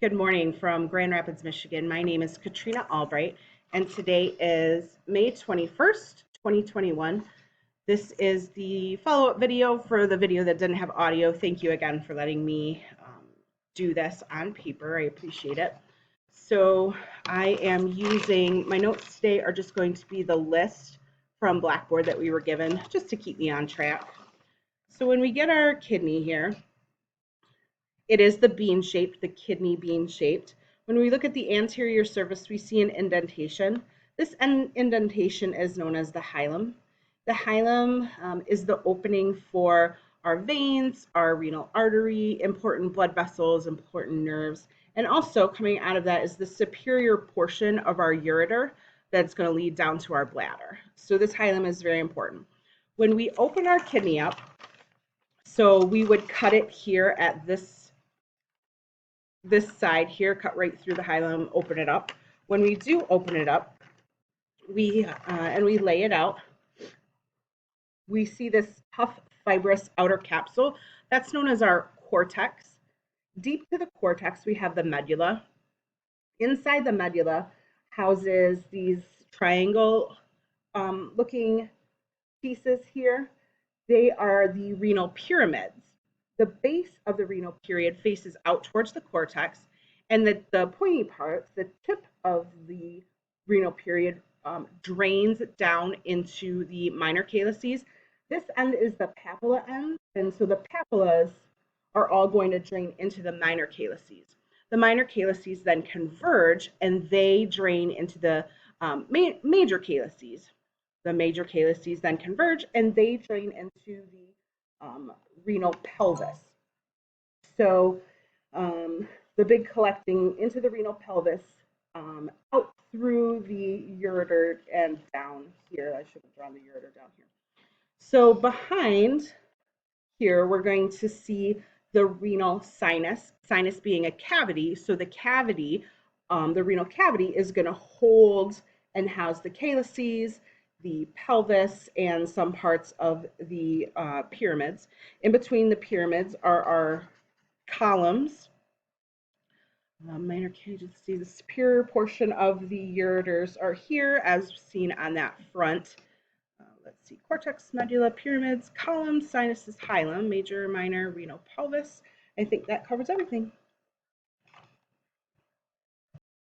Good morning from Grand Rapids, Michigan. My name is Katrina Albright, and today is May 21st, 2021. This is the follow-up video for the video that didn't have audio. Thank you again for letting me do this on paper. I appreciate it. So I am using, my notes today are just going to be the list from Blackboard that we were given just to keep me on track. So when we get our kidney here, it is the bean shaped, the kidney bean shaped. When we look at the anterior surface, we see an indentation. This indentation is known as the hilum. The hilum is the opening for our veins, our renal artery, important blood vessels, important nerves, and also coming out of that is the superior portion of our ureter that's going to lead down to our bladder. So this hilum is very important. When we open our kidney up, so we would cut it here at this side here, cut right through the hilum, open it up. When we do open it up, we lay it out, we see this tough fibrous outer capsule that's known as our cortex. Deep to the cortex, we have the medulla. Inside the medulla houses these triangle looking pieces here. They are the renal pyramids. The base of the renal pyramid faces out towards the cortex, and the pointy part, the tip of the renal pyramid, drains down into the minor calyces. This end is the papilla end, and so the papillas are all going to drain into the minor calyces. The minor calyces then converge, and they drain into the major calyces. The major calyces then converge, and they drain into the renal pelvis. So the big collecting into the renal pelvis, out through the ureter and down here. I should have drawn the ureter down here. So behind here, we're going to see the renal sinus, sinus being a cavity. So the cavity, the renal cavity is going to hold and house the calyces, the pelvis, and some parts of the pyramids. In between the pyramids are our columns. Minor cages, see the superior portion of the ureters are here as seen on that front. Let's see, cortex, medulla, pyramids, columns, sinuses, hilum, major, minor, renal pelvis. I think that covers everything.